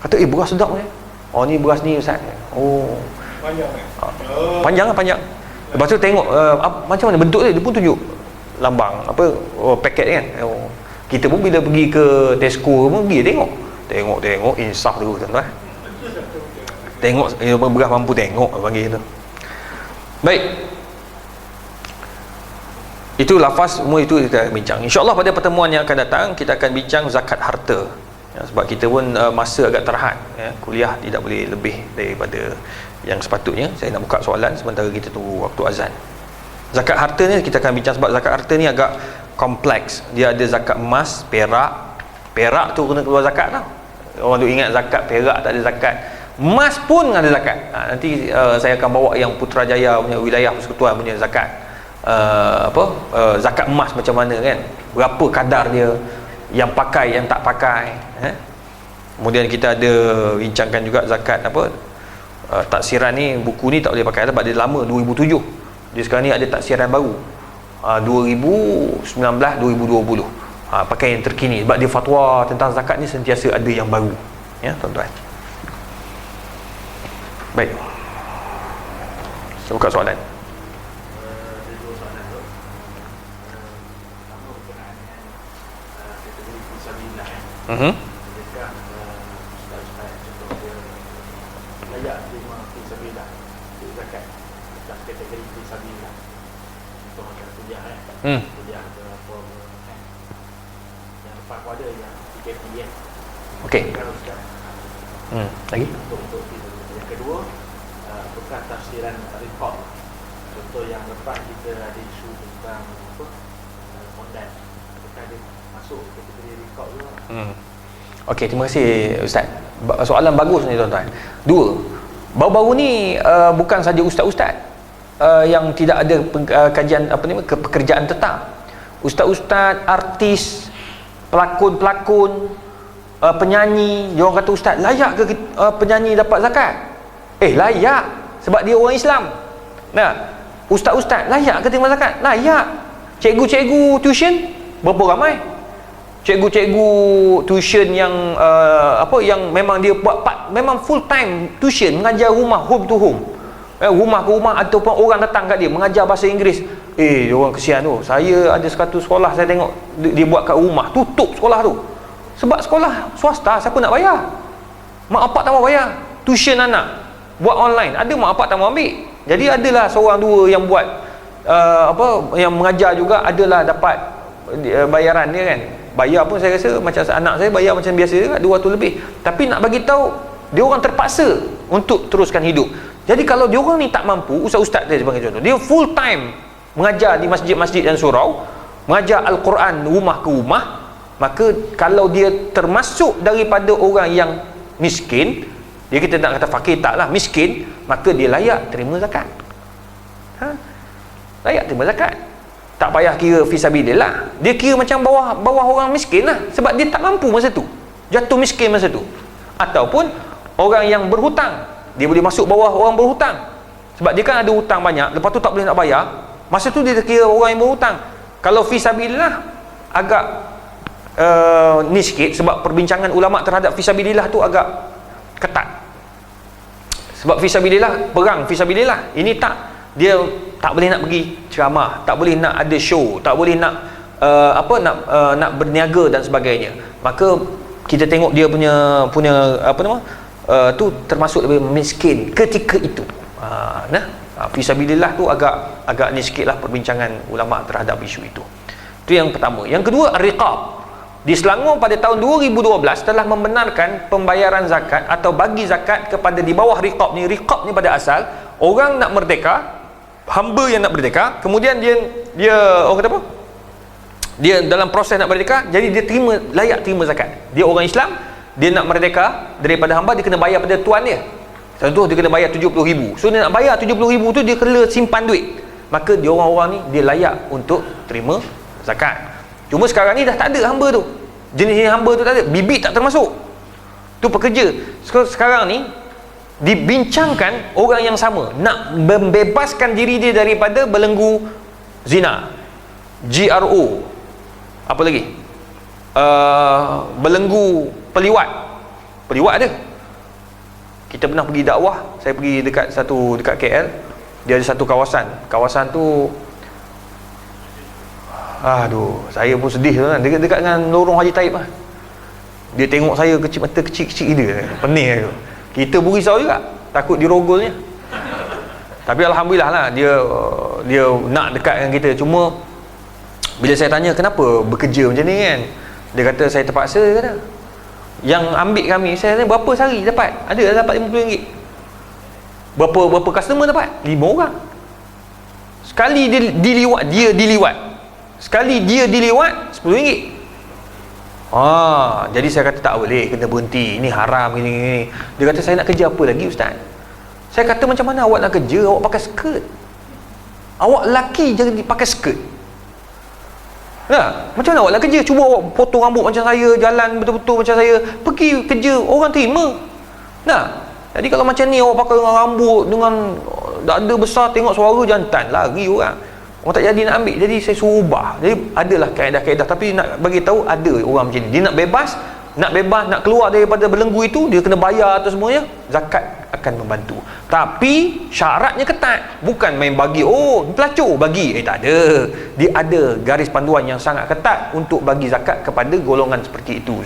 Kata beras sedap ni. Ni beras ni ustaz. Panjang. Panjang. Lepas tu tengok macam mana bentuk dia pun tunjuk lambang paket kan. Kita pun bila pergi ke Tesco pun pergi tengok insaf dulu tuan-tuan. Tengok beras mampu tengok panggil tu. Baik, itu lafaz semua itu kita bincang. InsyaAllah pada pertemuan yang akan datang kita akan bincang zakat harta. Sebab kita pun masa agak terhad, kuliah tidak boleh lebih daripada yang sepatutnya. Saya nak buka soalan sementara kita tunggu waktu azan. Zakat harta ni kita akan bincang sebab zakat harta ni agak kompleks. Dia ada zakat emas, perak tu kena keluar zakat tau. Orang tu ingat zakat perak tak ada zakat. Emas pun ada zakat. Nanti saya akan bawa yang Putrajaya punya wilayah persekutuan punya zakat. Zakat emas macam mana kan? Berapa kadar dia, yang pakai, yang tak pakai. Kemudian kita ada bincangkan juga zakat taksiran ni, buku ni tak boleh pakai sebab dia lama 2007. Dia sekarang ni ada taksiran baru 2019-2020. Pakai yang terkini sebab dia fatwa tentang zakat ni sentiasa ada yang baru. Ya tuan-tuan. Baik, saya buka soalan. Okey. Lagi? Yang kedua, apakah tafsiran rekod? Contoh yang lepas kita ada isu tentang fondan, apakah dia masuk kategori rekod tu? Okey, terima kasih Ustaz. Soalan bagus ni tuan-tuan. Dua, baru-baru ni bukan saja ustaz-ustaz, yang tidak ada kajian pekerjaan tetap. Ustaz-ustaz, artis, pelakon-pelakon, penyanyi, dia orang kata ustaz, layak ke penyanyi dapat zakat? Layak, sebab dia orang Islam. Nah, ustaz-ustaz layak ke terima zakat? Layak. Cikgu-cikgu tuition berapa ramai? Cikgu-cikgu tuition yang yang memang dia buat memang full time tuition, mengajar rumah, home to home, rumah ke rumah, ataupun orang datang kat dia mengajar bahasa Inggeris. Dia orang kesian tu. Saya ada satu sekolah, saya tengok dia buat kat rumah, tutup sekolah tu. Sebab sekolah swasta, siapa nak bayar? Mak bapak tak mau bayar. Tuition anak buat online, ada mak bapak tak mau ambil. Jadi adalah seorang dua yang buat yang mengajar juga, adalah dapat bayaran dia kan. Bayar pun saya rasa macam anak saya bayar macam biasa juga, 200 lebih. Tapi nak bagi tahu, dia orang terpaksa untuk teruskan hidup. Jadi kalau dia orang ni tak mampu, ustaz-ustaz dia sebagai contoh, dia full time mengajar di masjid-masjid dan surau, mengajar Al-Quran rumah ke rumah, maka kalau dia termasuk daripada orang yang miskin, dia kita nak kata fakir taklah, miskin, maka dia layak terima zakat. Layak terima zakat. Tak payah kira fisabilillah. Dia kira macam bawah orang miskin lah, sebab dia tak mampu masa tu, jatuh miskin masa tu. Ataupun orang yang berhutang, dia boleh masuk bawah orang berhutang, sebab dia kan ada hutang banyak, lepas tu tak boleh nak bayar, masa tu dia terkira orang yang berhutang. Kalau fisabilillah agak ni sikit, sebab perbincangan ulama terhadap fisabilillah tu agak ketat. Sebab fisabilillah, perang fisabilillah, ini tak, dia tak boleh nak pergi ceramah, tak boleh nak ada show, tak boleh nak nak berniaga dan sebagainya. Maka kita tengok dia punya tu termasuk lebih miskin ketika itu. Fisabilillah tu agak ni sikitlah perbincangan ulama terhadap isu itu. Itu yang pertama. Yang kedua, ar-riqab. Di Selangor pada tahun 2012 telah membenarkan pembayaran zakat atau bagi zakat kepada di bawah riqab ni. Riqab ni pada asal orang nak merdeka, hamba yang nak merdeka, kemudian dia orang kata apa? Dia dalam proses nak merdeka, jadi dia layak terima zakat. Dia orang Islam, dia nak merdeka daripada hamba, dia kena bayar pada tuan dia. Contoh, dia kena bayar 70,000. So dia nak bayar 70,000 tu, dia kena simpan duit. Maka dia orang-orang ni dia layak untuk terima zakat. Cuma sekarang ni dah tak ada hamba tu. Jenis hamba tu tak ada. Bibit tak termasuk. Tu pekerja. Sekarang ni dibincangkan orang yang sama nak membebaskan diri dia daripada belenggu zina, GRO, apa lagi, belenggu peliwat ada. Kita pernah pergi dakwah, saya pergi dekat KL, dia ada satu kawasan tu, saya pun sedih tu kan, dekat dengan lorong Haji Taib lah. Dia tengok saya mata kecil-kecil dia, pening tu. Kita pun risau juga, takut dirogolnya. Tapi alhamdulillah lah, dia nak dekat dengan kita. Cuma bila saya tanya kenapa bekerja macam ni kan, dia kata saya terpaksa, kata. Yang ambil kami, saya tanya berapa sehari dapat? Ada dapat RM50. Berapa customer dapat? 5 orang. Sekali dia diliwat. Sekali dia diliwat RM10. Jadi saya kata tak boleh, kena berhenti, ini haram gini. Dia kata saya nak kerja apa lagi ustaz? Saya kata macam mana awak nak kerja, awak pakai skirt? Awak lelaki jadi pakai skirt. Macam mana awak nak kerja? Cuba awak potong rambut macam saya, jalan betul-betul macam saya, pergi kerja, orang terima. Jadi kalau macam ni awak pakai dengan rambut, dengan dada besar, tengok suara jantan, lari orang tak jadi nak ambil. Jadi saya suruh ubah. Jadi adalah kaedah-kaedah, tapi nak bagi tahu ada orang macam ni. Dia nak bebas, nak keluar daripada belenggu itu, dia kena bayar atau semuanya. Zakat akan membantu. Tapi syaratnya ketat. Bukan main bagi, pelacur bagi. Tak ada. Dia ada garis panduan yang sangat ketat untuk bagi zakat kepada golongan seperti itu.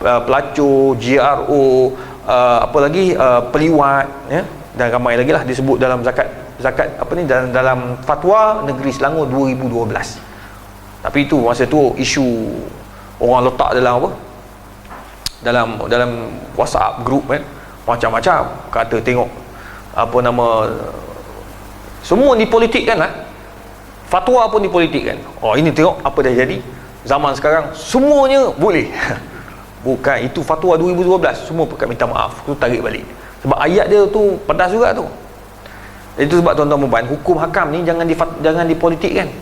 Pelacur, GRO, apa lagi, peliwat, ya? Dan ramai lagi lah disebut dalam zakat dalam fatwa negeri Selangor 2012. Tapi itu masa tu isu orang letak dalam WhatsApp group kan, macam-macam kata, tengok semua dipolitikkan lah, fatwa pun dipolitikkan. Ini tengok apa dah jadi zaman sekarang, semuanya boleh. Bukan, itu fatwa 2012 semua pekat minta maaf, tu tarik balik sebab ayat dia tu pedas juga tu. Itu sebab tuan-tuan perempuan, hukum hakam ni jangan dipolitikkan.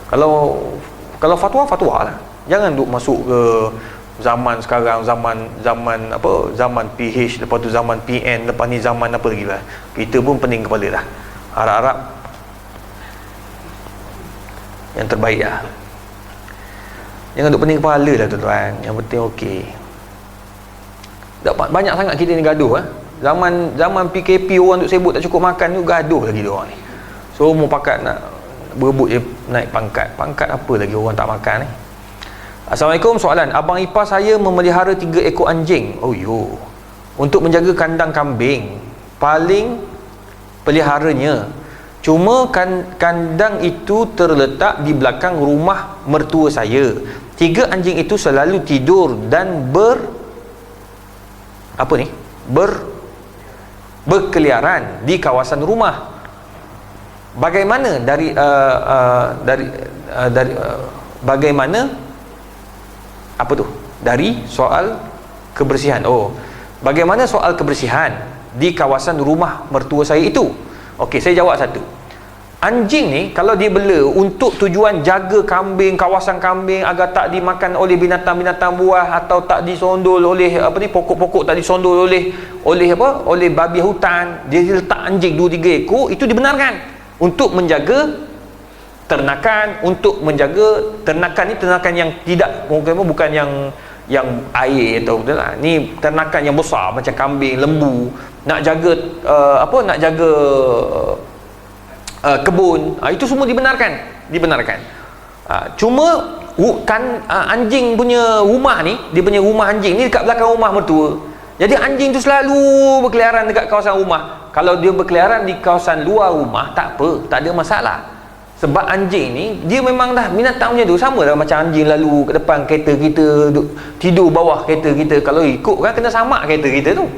Kalau fatwa lah. Jangan duk masuk ke zaman sekarang, zaman PH, lepas tu zaman PN, lepas ni zaman apa lagi lah. Kita pun pening kepala dah. Harap-harap yang terbaik lah. Jangan duk pening kepala lah tuan-tuan. Yang penting okey. Banyak sangat kita ni gaduh Zaman PKP orang duk sibuk tak cukup makan tu, gaduh lagi dia orang ni. So mau pakat nak berebut je naik pangkat. Pangkat apa lagi orang tak makan ni. Assalamualaikum, soalan, abang ipar saya memelihara 3 ekor anjing. Oh yo. Untuk menjaga kandang kambing. Paling peliharanya. Cuma kandang itu terletak di belakang rumah mertua saya. 3 anjing itu selalu tidur dan berkeliaran di kawasan rumah. Bagaimana dari soal kebersihan. Bagaimana soal kebersihan di kawasan rumah mertua saya itu? Okey, saya jawab satu. Anjing ni kalau dia bela untuk tujuan jaga kambing, kawasan kambing agar tak dimakan oleh binatang-binatang buah atau tak disondol oleh pokok-pokok, tak disondol oleh babi hutan, dia letak anjing 2-3 ekor, itu dibenarkan untuk menjaga ternakan, ni ternakan yang tidak bukan yang air atau betul lah. Ni ternakan yang besar macam kambing, lembu, nak jaga kebun, itu semua dibenarkan. Cuma anjing punya rumah ni, dia punya rumah anjing ni dekat belakang rumah mertua. Jadi anjing tu selalu berkeliaran dekat kawasan rumah. Kalau dia berkeliaran di kawasan luar rumah, tak apa, tak ada masalah. Sebab anjing ni dia memang dah binatang punya tu, sama lah macam anjing lalu ke depan kereta kita, tidur bawah kereta kita. Kalau ikut kan kena samak kereta kita tu.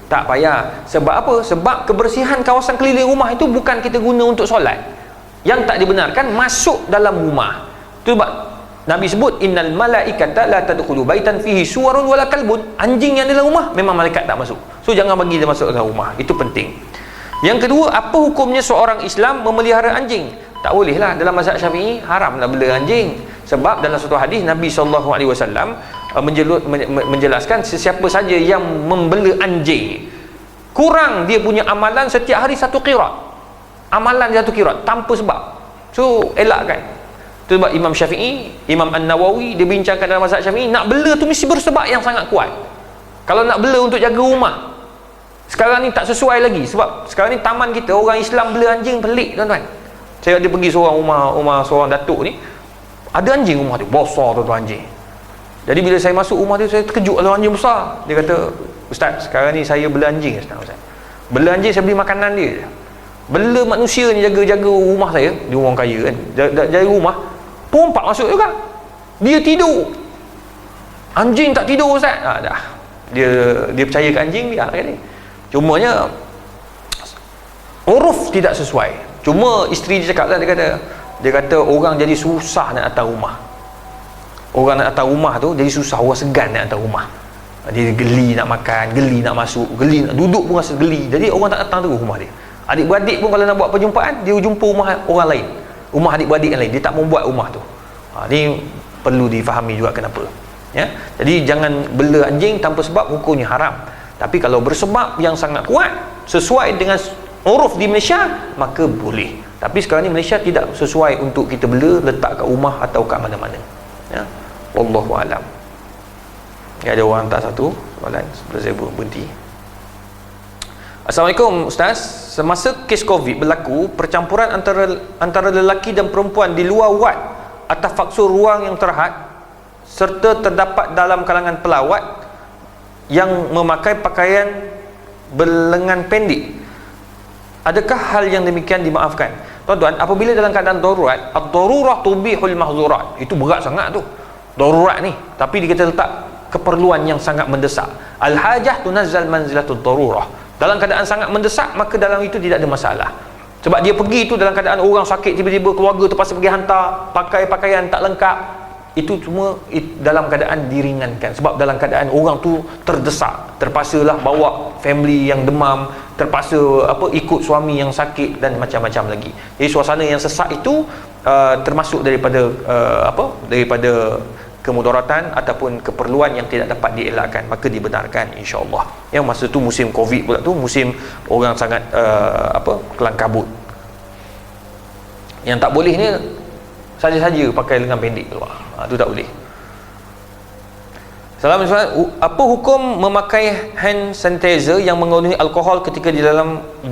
Tak payah. Sebab apa? Sebab kebersihan kawasan keliling rumah itu bukan kita guna untuk solat. Yang tak dibenarkan masuk dalam rumah. Itu sebab Nabi sebut innal malaikata la tadkhulu baitan fihi suwarun wala kalbun. Anjing yang dalam rumah memang malaikat tak masuk. So jangan bagi dia masuk dalam rumah. Itu penting. Yang kedua, apa hukumnya seorang Islam memelihara anjing? Tak boleh lah. Dalam mazhab Syafi'i haram nak bela anjing. Sebab dalam satu hadis Nabi SAW menjelaskan sesiapa saja yang membela anjing, kurang dia punya amalan setiap hari 1 qirat. Amalan dia 1 qirat tanpa sebab. So elakkan. Itu sebab Imam Syafi'i, Imam An-Nawawi, dia bincangkan dalam mazhab Syafi'i, nak bela tu mesti bersebab yang sangat kuat. Kalau nak bela untuk jaga rumah, sekarang ni tak sesuai lagi. Sebab sekarang ni taman kita, orang Islam bela anjing pelik tuan-tuan. Saya ada pergi seorang rumah seorang datuk ni, ada anjing rumah tu, besar tu anjing. Jadi bila saya masuk rumah tu, saya terkejut ada anjing besar. Dia kata, Ustaz, sekarang ni saya bela anjing. Ustaz, bela anjing, saya beli makanan dia. Bela manusia ni jaga rumah saya. Dia orang kaya kan, jaga rumah, pompak masuk juga. Dia tidur, anjing tak tidur Ustaz. Dah. Dia percaya ke anjing dia kan. Cumanya uruf tidak sesuai. Cuma isteri dia cakap lah, dia kata orang jadi susah nak datang rumah. Orang nak datang rumah tu jadi susah, orang segan nak datang rumah. Dia geli nak makan, geli nak masuk, geli nak duduk pun rasa geli. Jadi orang tak datang terus rumah dia. Adik-beradik pun kalau nak buat perjumpaan, dia jumpa rumah orang lain, rumah adik-beradik yang lain. Dia tak membuat rumah tu. Ni perlu difahami juga kenapa. Ya? Jadi jangan bela anjing tanpa sebab, hukumnya haram. Tapi kalau bersebab yang sangat kuat sesuai dengan uruf di Malaysia, maka boleh. Tapi sekarang ni Malaysia tidak sesuai untuk kita bela, letak kat rumah atau kat mana-mana. Ya, wallahu alam. Ya, ada orang hantar satu soalan sebelum saya berhenti. Assalamualaikum Ustaz, semasa kes COVID berlaku, percampuran antara lelaki dan perempuan di luar wad atas faktor ruang yang terhad, serta terdapat dalam kalangan pelawat yang memakai pakaian berlengan pendek. Adakah hal yang demikian dimaafkan? Tuan-tuan, apabila dalam keadaan darurat, ad-darurah tubihul mahzurat. Itu berat sangat tu, darurat ni. Tapi kita letak keperluan yang sangat mendesak. Al-hajah tunazzal manzilatud darurah. Dalam keadaan sangat mendesak, maka dalam itu tidak ada masalah. Sebab dia pergi tu dalam keadaan orang sakit, tiba-tiba keluarga terpaksa pergi hantar, pakai pakaian tak lengkap, itu semua dalam keadaan diringankan, sebab dalam keadaan orang tu terdesak, terpaksalah bawa family yang demam, terpaksa ikut suami yang sakit dan macam-macam lagi. Jadi suasana yang sesak itu termasuk daripada daripada kemudaratan ataupun keperluan yang tidak dapat dielakkan, maka dibenarkan insya-Allah. Yang masa tu musim Covid pula tu, musim orang sangat kelang kabut. Yang tak boleh ni saja-saja pakai lengan pendek keluar. Tu tak boleh. Assalamualaikum. Apa hukum memakai hand sanitizer yang mengandungi alkohol ketika di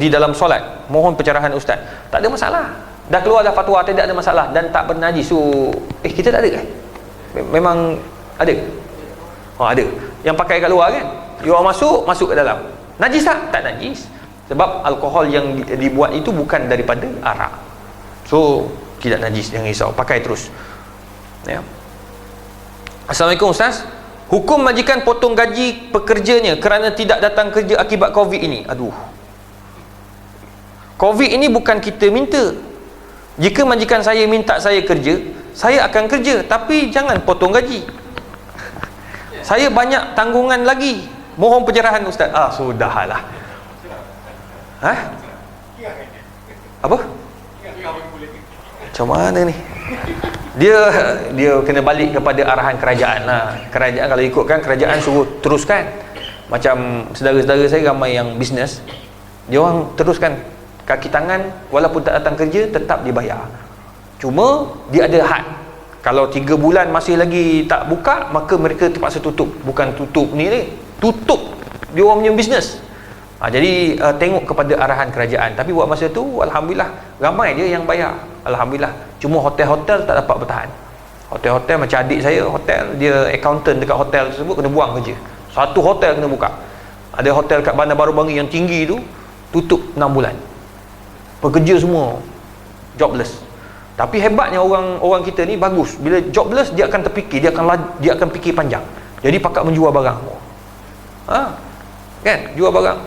dalam solat? Mohon pencerahan ustaz. Tak ada masalah. Dah keluar dah fatwa, tidak ada masalah dan tak bernajis. So, kita tak ada kan? Memang ada. Ada. Yang pakai kat luar kan? You orang masuk ke dalam. Najis tak? Tak najis. Sebab alkohol yang dibuat itu bukan daripada arak. So, tidak najis, jangan risau. Pakai terus. Ya. Assalamualaikum ustaz. Hukum majikan potong gaji pekerjanya kerana tidak datang kerja akibat Covid ini. Aduh. Covid ini bukan kita minta. Jika majikan saya minta saya kerja, saya akan kerja, tapi jangan potong gaji. Saya banyak tanggungan lagi. Mohon pencerahan ustaz. Sudahlah. Apa? Macam mana ni? Dia kena balik kepada arahan kerajaan lah. Kerajaan kalau ikutkan, kerajaan suruh teruskan. Macam saudara-saudara saya ramai yang bisnes, dia orang teruskan kaki tangan, walaupun tak datang kerja tetap dibayar. Cuma dia ada had. Kalau 3 bulan masih lagi tak buka, maka mereka terpaksa tutup. Bukan tutup ni, tutup dia orang punya bisnes. Jadi tengok kepada arahan kerajaan. Tapi buat masa tu alhamdulillah ramai dia yang bayar, alhamdulillah. Cuma hotel-hotel tak dapat bertahan. Hotel-hotel macam adik saya, hotel dia accountant dekat hotel tersebut, kena buang kerja. Satu hotel kena buka. Ada hotel kat Bandar Baru Bangi yang tinggi tu tutup 6 bulan. Pekerja semua jobless. Tapi hebatnya orang kita ni bagus. Bila jobless, dia akan terfikir, dia akan fikir panjang. Jadi pakat menjual barang. Kan? Jual barang.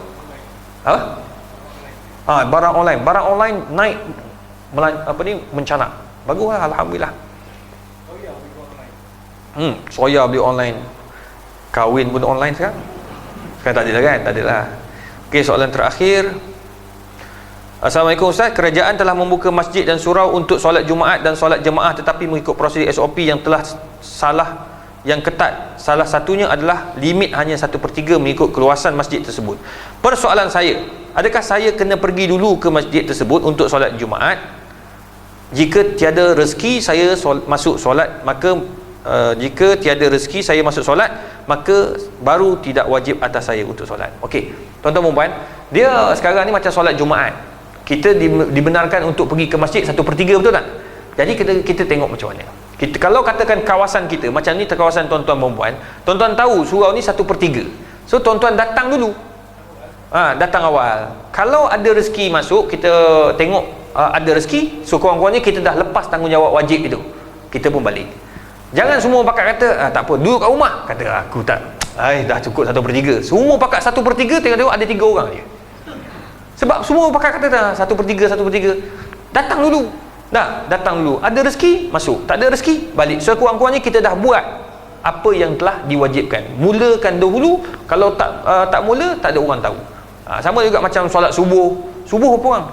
Barang online naik mencanak. Baguslah, alhamdulillah. Soya beli online. Kahwin pun online sekarang. Sekarang tak ada lah kan? Tak ada lah. Okey, soalan terakhir. Assalamualaikum ustaz, kerajaan telah membuka masjid dan surau untuk solat Jumaat dan solat jemaah tetapi mengikut prosedur SOP yang telah yang ketat. Salah satunya adalah limit hanya 1/3 mengikut keluasan masjid tersebut. Persoalan saya, adakah saya kena pergi dulu ke masjid tersebut untuk solat Jumaat? Jika tiada rezeki saya masuk solat, maka jika tiada rezeki saya masuk solat, maka baru tidak wajib atas saya untuk solat. Okey, tuan-tuan dan puan, dia sekarang ni macam solat Jumaat. Kita dibenarkan untuk pergi ke masjid 1/3, betul tak? Jadi kita tengok macam mana. Kalau katakan kawasan kita macam ni, kawasan tuan-tuan perempuan, tuan-tuan tahu surau ni 1/3. So tuan-tuan datang dulu. Datang awal. Kalau ada rezeki masuk, kita tengok ada rezeki, so kurang-kurangnya kita dah lepas tanggungjawab wajib itu. Kita pun balik. Jangan semua pakat kata tak apa, duduk kat rumah. Kata aku tak, dah cukup 1/3. Semua pakat 1/3, tengok ada 3 orang je. Sebab semua pakat kata dah 1/3. Datang dulu. Datang dulu. Ada rezeki, masuk. Tak ada rezeki, balik. So kurang-kurangnya kita dah buat apa yang telah diwajibkan. Mulakan dahulu. Kalau tak mula, tak ada orang tahu. Sama juga macam solat subuh. Subuh berapa orang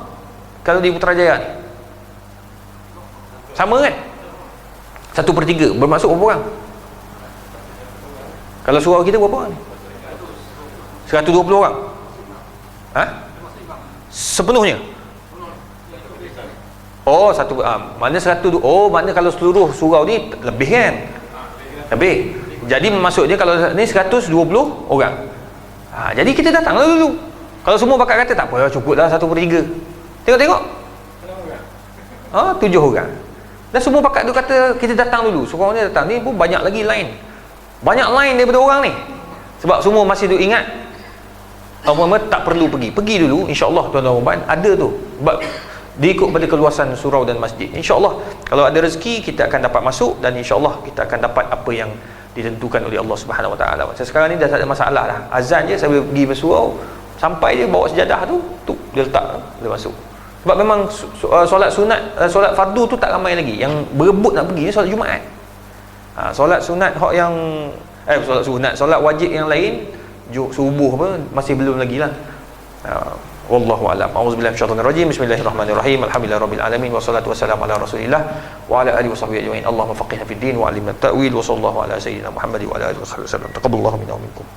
kalau di Putrajaya ni? Sama kan? 1/3. Bermaksud berapa orang? Kalau surau kita berapa orang ni? 120 orang. Sepenuhnya? Mana 100? Mana kalau seluruh surau ni lebih kan? Lebih. Jadi maksudnya kalau ni 120 orang. Jadi kita datang dulu. Kalau semua pakat kata tak apa, cukuplah 1/3. Tengok. 7 orang. Dan semua pakat tu kata kita datang dulu. Surau ni datang. Ni pun banyak lagi line. Banyak line daripada orang ni. Sebab semua masih duk ingat tak perlu pergi dulu, insya-Allah tuan-tuan dan puan, ada tu. Sebab diikut pada keluasan surau dan masjid. InsyaAllah kalau ada rezeki kita akan dapat masuk, dan insyaAllah kita akan dapat apa yang ditentukan oleh Allah Subhanahu Wa Taala. Macam sekarang ni dah tak ada masalah dah. Azan je, saya pergi ke surau, sampai dia bawa sejadah tu dia letak, dia masuk. Sebab memang solat sunat, solat fardu tu tak ramai lagi. Yang berebut nak pergi ni solat Jumaat. Solat sunat hak yang solat wajib yang lain, subuh apa masih belum lagi lah. Wallahu a'lam. A'udzubillahi minasyaitonir rajim. Bismillahirrahmanirrahim. Alhamdulillahirabbil alamin wassalatu wassalamu ala Rasulillah wa ala alihi washabbihi ajmain. Allahumma faqihna fid din wa 'allimna at-ta'wil wa sallallahu ala sayyidina Muhammad wa ala alihi wasallam. Taqabbalallahu minna wa minkum.